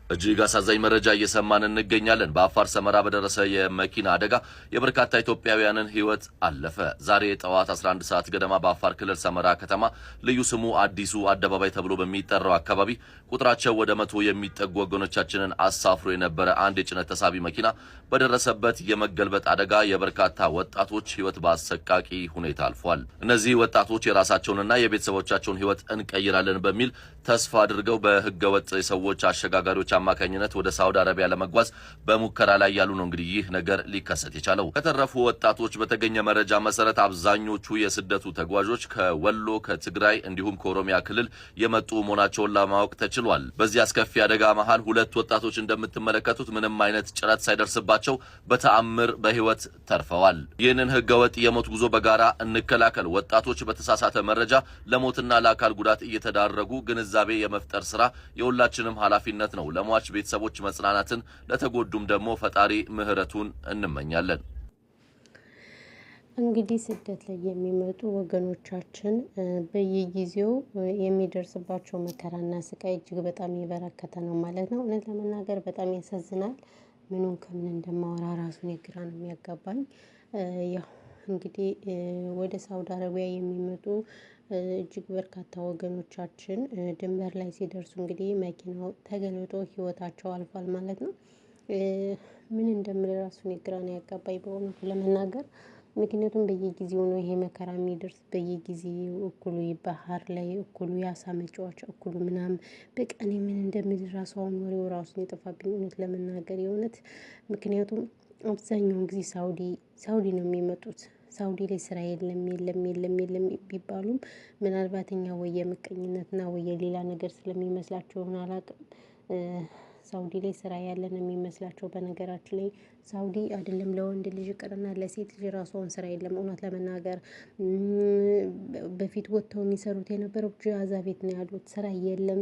እጅግ አሳዛኝ መረጃ እየሰማን እንገኛለን። በአፋር ሰመራ በደረሰ የመኪና አደጋ የበርካታ ኢትዮጵያውያንን ሕይወት አለፈ። ዛሬ ጠዋት 11 ሰዓት ገደማ በአፋር ክልል ሰመራ ከተማ ልዩ ስሙ አዲሱ አደባባይ ተብሎ በሚጠራው አካባቢ ቁጥራቸው ወደ 100 የሚጠጉ ወገኖቻችንን አሳፍሮ የነበረ አንድ የጭነት ተሳቢ መኪና በደረሰበት የመገልበጥ አደጋ የበርካታ ወጣቶች ሕይወት በአሰቃቂ ሁኔታ አልፏል። እነዚህ ወጣቶች የራሳቸውንና የቤተሰቦቻቸውን ሕይወት እንቀይራለን በሚል ተስፋ አድርገው በህገወጥ የሰዎች አሸጋጋሪዎች አማካኝነት ወደ ሳውዲ አረቢያ ለመጓዝ በሙከራ ላይ ያሉ ነው እንግዲህ ይህ ነገር ሊከሰት የቻለው። ከተረፉ ወጣቶች በተገኘ መረጃ መሰረት አብዛኞቹ የስደቱ ተጓዦች ከወሎ፣ ከትግራይ እንዲሁም ከኦሮሚያ ክልል የመጡ መሆናቸውን ለማወቅ ተችሏል። በዚህ አስከፊ አደጋ መሃል ሁለት ወጣቶች እንደምትመለከቱት ምንም አይነት ጭረት ሳይደርስባቸው በተአምር በህይወት ተርፈዋል። ይህንን ህገወጥ የሞት ጉዞ በጋራ እንከላከል። ወጣቶች በተሳሳተ መረጃ ለሞትና ለአካል ጉዳት እየተዳረጉ ግንዛቤ የመፍጠር ስራ የሁላችንም ኃላፊነት ነው። ለሟች ቤተሰቦች መጽናናትን፣ ለተጎዱም ደግሞ ፈጣሪ ምህረቱን እንመኛለን። እንግዲህ ስደት ላይ የሚመጡ ወገኖቻችን በየጊዜው የሚደርስባቸው መከራና ስቃይ እጅግ በጣም የበረከተ ነው ማለት ነው። እውነት ለመናገር በጣም ያሳዝናል። ምኑን ከምን እንደማወራ ራሱን ግራ ነው የሚያጋባኝ። ያው እንግዲህ ወደ ሳውዲ አረቢያ የሚመጡ እጅግ በርካታ ወገኖቻችን ድንበር ላይ ሲደርሱ እንግዲህ መኪናው ተገልብጦ ህይወታቸው አልፏል ማለት ነው። ምን እንደምል ራሱን ግራ ነው ያጋባኝ በእውነቱ ለመናገር። ምክንያቱም በየጊዜው ነው ይሄ መከራ የሚደርስ፣ በየጊዜው እኩሉ ባህር ላይ እኩሉ የአሳ መጫወቻ እኩሉ ምናምን በቃ እኔ ምን እንደምል ራሱ አሁን ወሬው ራሱን የጠፋብኝ እውነት ለመናገር የእውነት። ምክንያቱም አብዛኛውን ጊዜ ሳውዲ ነው የሚመጡት። ሳውዲ ላይ ስራ የለም ቢባሉም ምናልባት እኛ ወይ የምቀኝነትና ወይ የሌላ ነገር ስለሚመስላቸው ይሆን አላውቅም። ሳውዲ ላይ ስራ ያለን የሚመስላቸው። በነገራችን ላይ ሳውዲ አይደለም ለወንድ ልጅ ቅርና ለሴት ልጅ ራሷን ስራ የለም እውነት ለመናገር። በፊት ወጥተው የሚሰሩት የነበረው ጃዛ ቤት ነው ያሉት፣ ስራ የለም።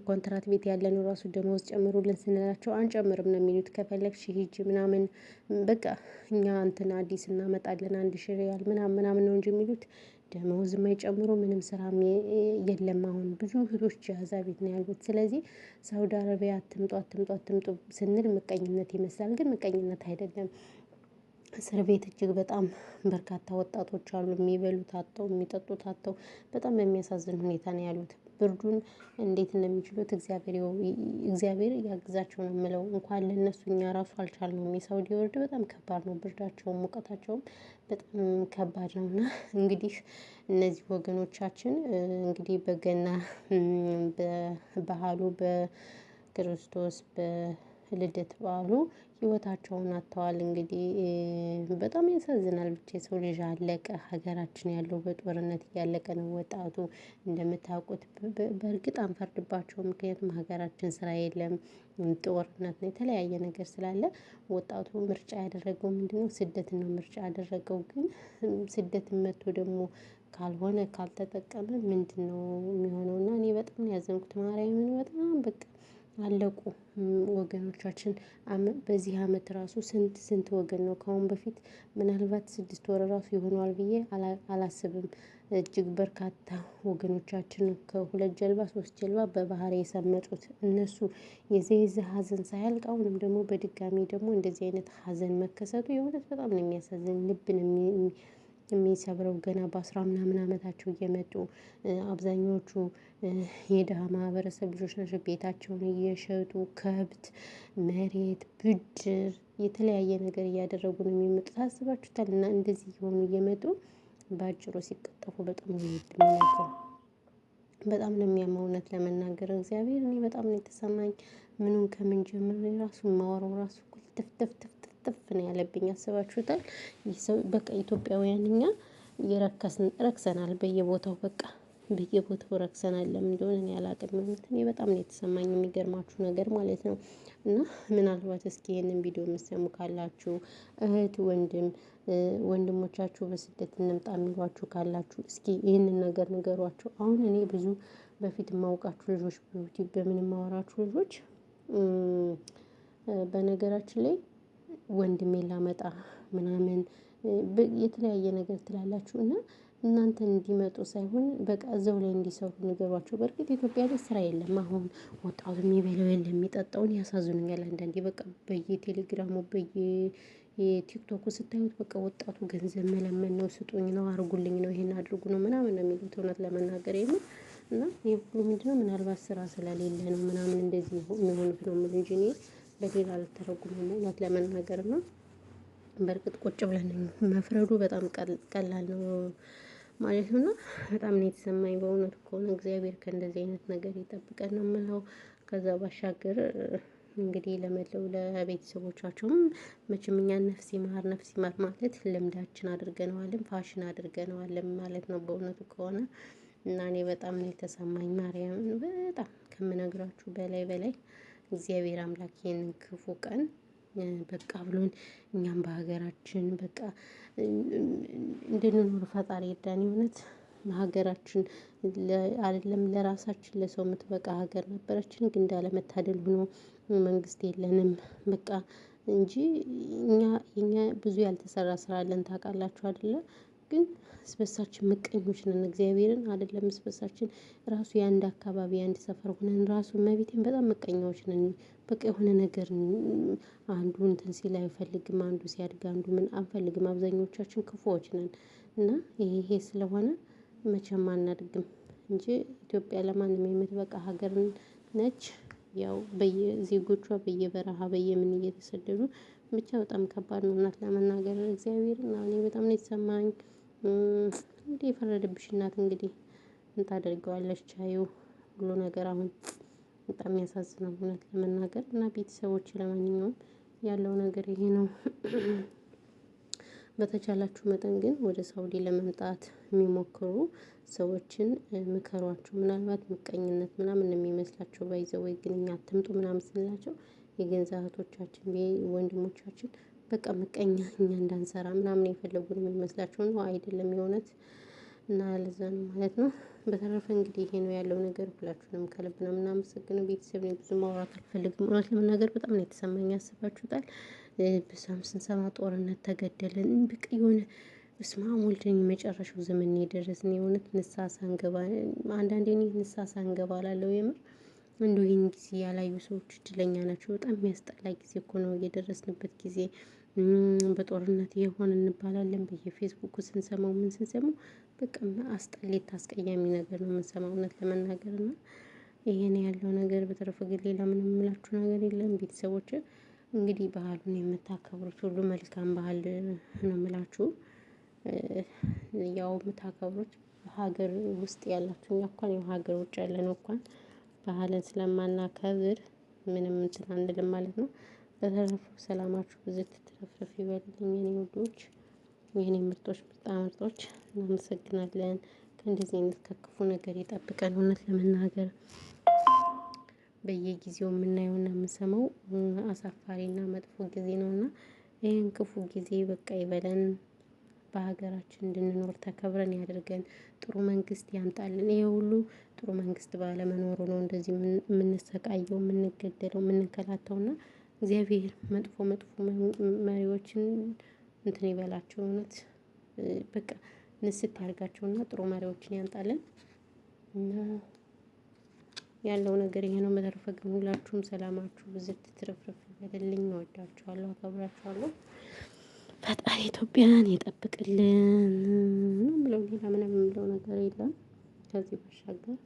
ኮንትራት ቤት ያለነው ራሱ ደሞዝ ጨምሩልን ስንላቸው አንጨምርም ነው የሚሉት። ከፈለግሽ ሂጂ ምናምን በቃ እኛ እንትን አዲስ እናመጣለን 1000 ሪያል ምናምን ነው እንጂ የሚሉት ደሞዝ የማይጨምሩ ምንም ስራ የለም። አሁን ብዙ እህቶች ጃዛ ቤት ነው ያሉት። ስለዚህ ሳውዲ አረቢያ አትምጡ ስንል ምቀኝነት ይመስላል፣ ግን ምቀኝነት አይደለም። እስር ቤት እጅግ በጣም በርካታ ወጣቶች አሉ። የሚበሉት አጥተው የሚጠጡት አጥተው በጣም በሚያሳዝን ሁኔታ ነው ያሉት። ብርዱን እንዴት እንደሚችሉት እግዚአብሔር ያግዛቸው ነው የምለው። እንኳን ለነሱ እኛ ራሱ አልቻልነውም። የሳውዲ ወርድ በጣም ከባድ ነው። ብርዳቸውም ሙቀታቸውም በጣም ከባድ ነውና እንግዲህ እነዚህ ወገኖቻችን እንግዲህ በገና በባህሉ በክርስቶስ በልደት በዓሉ ህይወታቸውን አጥተዋል። እንግዲህ በጣም ያሳዝናል። ብቻ የሰው ልጅ አለቀ። ሀገራችን ያለው በጦርነት እያለቀ ነው ወጣቱ። እንደምታውቁት በእርግጥ አንፈርድባቸው፣ ምክንያቱም ሀገራችን ስራ የለም፣ ጦርነት ነው፣ የተለያየ ነገር ስላለ ወጣቱ ምርጫ ያደረገው ምንድነው? ስደትን ነው ምርጫ ያደረገው። ግን ስደትን መጥቶ ደግሞ ካልሆነ ካልተጠቀመ ምንድነው የሚሆነው? እና እኔ በጣም ያዘንኩት ማርያምን በጣም በቃ አለቁ ወገኖቻችን። በዚህ አመት ራሱ ስንት ወገን ነው ከአሁን በፊት ምናልባት 6 ወር ራሱ ይሆነዋል ብዬ አላስብም። እጅግ በርካታ ወገኖቻችን ከ2 ጀልባ 3 ጀልባ በባህር የሰመጡት እነሱ የዚህ ሀዘን ሳያልቅ አሁንም ደግሞ በድጋሚ ደግሞ እንደዚህ አይነት ሀዘን መከሰቱ የእውነት በጣም ነው የሚያሳዝን፣ ልብን የሚሰብረው። ገና በ10 ምናምን አመታቸው እየመጡ አብዛኞቹ የድሃ ማህበረሰብ ልጆች ናቸው። ቤታቸውን እየሸጡ ከብት፣ መሬት፣ ብድር የተለያየ ነገር እያደረጉ ነው የሚመጡት። አስባችሁታል? እና እንደዚህ የሆኑ እየመጡ በአጭሩ ሲቀጠፉ በጣም ነው የሚያመው። በጣም ነው የሚያመው እውነት ለመናገር እግዚአብሔር። እኔ በጣም ነው የተሰማኝ። ምኑን ከምን ጀምሬ ራሱ ማወራው ራሱ ጥፍ ነው ያለብኝ። አስባችሁታል? ይህ ሰው በቃ ኢትዮጵያውያን እኛ ረክሰናል በየቦታው በቃ በየቦታው ረክሰናል። ለምን እንደሆነ እኔ አላውቅም። እኔ በጣም ነው የተሰማኝ የሚገርማችሁ ነገር ማለት ነው። እና ምናልባት እስኪ ይሄንን ቪዲዮ የምትሰሙ ካላችሁ እህት ወንድሞቻችሁ በስደት እንምጣ የሚሏችሁ ካላችሁ እስኪ ይህንን ነገር ንገሯቸው። አሁን እኔ ብዙ በፊት የማውቃችሁ ልጆች በምን የማወራችሁ ልጆች በነገራችን ላይ ወንድሜን ላመጣ ምናምን የተለያየ ነገር ትላላችሁ እና እናንተን እንዲመጡ ሳይሆን በቃ እዛው ላይ እንዲሰሩ ንገሯቸው። በርግጥ ኢትዮጵያ ላይ ስራ የለም። አሁን ወጣቱ የሚበላው የለም የሚጠጣውን ያሳዝኑኛል አንዳንዴ። በቃ በየቴሌግራሙ በየቲክቶኩ ስታዩት በቃ ወጣቱ ገንዘብ መለመን ነው፣ ስጡኝ ነው፣ አርጉልኝ ነው፣ ይሄን አድርጉ ነው ምናምን ነው የሚሉት እውነት ለመናገር የምር። እና ይሄ ሁሉ ምንድነው ምናልባት ስራ ስለሌለ ነው ምናምን እንደዚህ የሚሆኑት ነው የምል እንጂ እኔ በሌላ አልተረጉምም እውነት ለመናገር ነው። በርግጥ ቁጭ ብለን መፍረዱ በጣም ቀላል ነው ማለት ነው። በጣም ነው የተሰማኝ በእውነቱ ከሆነ እግዚአብሔር ከእንደዚህ አይነት ነገር ይጠብቀን ነው የምለው። ከዛ ባሻገር እንግዲህ ለመለው ለቤተሰቦቻቸውም መቼም እኛን ነፍስ ይማር ማለት ልምዳችን አድርገነዋልም ፋሽን አድርገነዋልም ማለት ነው በእውነቱ ከሆነ። እና እኔ በጣም ነው የተሰማኝ ማርያምን በጣም ከምነግራችሁ በላይ እግዚአብሔር አምላክ ይሄንን ክፉ ቀን በቃ ብሎን እኛም በሀገራችን በቃ እንድንኖር ፈጣሪ ይርዳን። እውነት ሀገራችን አይደለም ለራሳችን ለሰው የምትበቃ ሀገር ነበረችን፣ ግን እንዳለመታደል ሆኖ መንግስት የለንም በቃ እንጂ እኛ ብዙ ያልተሰራ ስራ አለን ታውቃላችሁ አይደለ? ግን ስበሳችን ምቀኞች ነን። እግዚአብሔርን አይደለም ስበሳችን ራሱ የአንድ አካባቢ የአንድ ሰፈር ሆነን ራሱ እመቤቴን በጣም ምቀኛዎች ነን። በቃ የሆነ ነገር አንዱ እንትን ሲል አይፈልግም፣ አንዱ ሲያድግ አንዱ ምን አንፈልግም። አብዛኞቻችን ክፉዎች ነን። እና ይሄ ስለሆነ መቼም አናድግም እንጂ ኢትዮጵያ ለማንም የምትበቃ ሀገር ነች። ያው በየዜጎቿ በየበረሃ በየምን እየተሰደዱ ብቻ በጣም ከባድ ነው እውነት ለመናገር እግዚአብሔርን እኔ በጣም ነው የተሰማኝ። እንግዲህ የፈረደብሽ እናት እንግዲህ ምን ታደርገዋለች? ቻዩ ሁሉ ነገር አሁን በጣም የሚያሳዝነው እውነት ለመናገር እና ቤተሰቦች ለማንኛውም ያለው ነገር ይሄ ነው። በተቻላችሁ መጠን ግን ወደ ሳውዲ ለመምጣት የሚሞክሩ ሰዎችን ምከሯቸው። ምናልባት ምቀኝነት ምናምን የሚመስላቸው ባይዘወይ ግን እኛ አትምጡ ምናምን ስንላቸው የገንዛ እህቶቻችን ወንድሞቻችን በቃ ምቀኛ እኛ እንዳንሰራ ምናምን የፈለጉን የሚመስላቸው ነው። አይደለም የእውነት እና ለዛ ነው ማለት ነው። በተረፈ እንግዲህ ይሄ ነው ያለው ነገር። ሁላችሁንም ከልብ ነው የምናመሰግነው። ቤተሰብ ላይ ብዙ ማውራት አልፈልግም እውነት ለመናገር በጣም ነው የተሰማኝ። ያስባችሁታል በሳም ስንሰማ ጦርነት ተገደልን በቃ የሆነ በስመአብ ወልድ የመጨረሻው ዘመን ነው የደረስን። የእውነት ንስሃ ሳንገባ አንዳንዴ እኔ ንስሃ ሳንገባ እላለሁ የምር። እንደው ይሄን ጊዜ ያላዩ ሰዎች እድለኛ ናቸው። በጣም የሚያስጠላ ጊዜ እኮ ነው የደረስንበት ጊዜ። በጦርነት የሆነ እንባላለን በየፌስቡኩ ስንሰማው ምን ስንሰማው በቃ አስጠሊታ አስቀያሚ ነገር ነው የምንሰማው እውነት ለመናገር እና ይሄን ያለው ነገር። በተረፈ ግን ሌላ ምንም የምላችሁ ነገር የለም። ቤተሰቦች እንግዲህ ባህሉን የምታከብሩት ሁሉ መልካም ባህል ነው የምላችሁ። ያው የምታከብሩት ሀገር ውስጥ ያላችሁ እኛ እንኳን ያው ሀገር ውጭ ያለነው እንኳን ባህልን ስለማናከብር ምንም እንትን አንልም ማለት ነው። በተረፈ ሰላማችሁ ብዝት ትረፍረፍ ይበልልኝ የኔ ውዶች፣ የኔ ምርጦች፣ ምርጦች እናመሰግናለን። ከእንደዚህ አይነት ከክፉ ነገር ይጠብቀን። እውነት ለመናገር በየጊዜው የምናየውና የምንሰማው አሳፋሪና መጥፎ ጊዜ ነውና ይሄን ክፉ ጊዜ በቃ ይበለን። በሀገራችን እንድንኖር ተከብረን ያድርገን። ጥሩ መንግስት ያምጣልን። ይሄ ሁሉ ጥሩ መንግስት ባለመኖሩ ነው እንደዚህ የምንሰቃየው፣ የምንገደለው፣ የምንከላተውና እግዚአብሔር መጥፎ መሪዎችን እንትን ይበላቸው። እውነት በቃ ንስት ያርጋቸውና ጥሩ መሪዎችን ያምጣልን። እና ያለው ነገር ይሄ ነው። በተረፈ ግን ሁላችሁም ሰላማችሁ ብዝት ትርፍርፍ ይበልልኝ። እወዳችኋለሁ፣ አከብራችኋለሁ። ፈጣሪ ኢትዮጵያን ይጠብቅልን ነው የምለው። ሌላ ምንም የምለው ነገር የለም። ከዚህ ባሻገር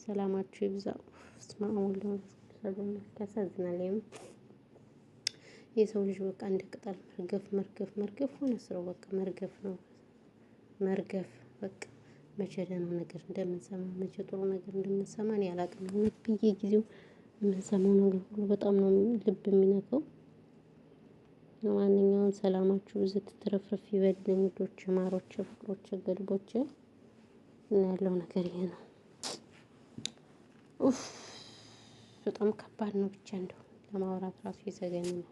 ሰላማችሁ ይብዛ። በስመአብ ወወልድ ወመንፈስ ቅዱስ ያሳዝናል። የሰው ልጅ በቃ እንደ ቅጠል መርገፍ ሆነ ስራው በቃ መርገፍ ነው። መርገፍ በቃ መቼ ደህና ነገር እንደምንሰማ መቼ ጥሩ ነገር እንደምንሰማ እኔ አላውቅም። በየጊዜው የምንሰማው ነገር ሁሉ በጣም ነው ልብ የሚነካው። ለማንኛውም ሰላማችሁ ብዝት ትረፍረፍ ይበልልኝ ውዶቼ፣ ማሮቼ፣ ፍቅሮቼ፣ ገልቦቼ እና ያለው ነገር ይሄ ነው። ኡፍ በጣም ከባድ ነው። ብቻ እንደው ለማውራት ራሱ ይዘገንናል።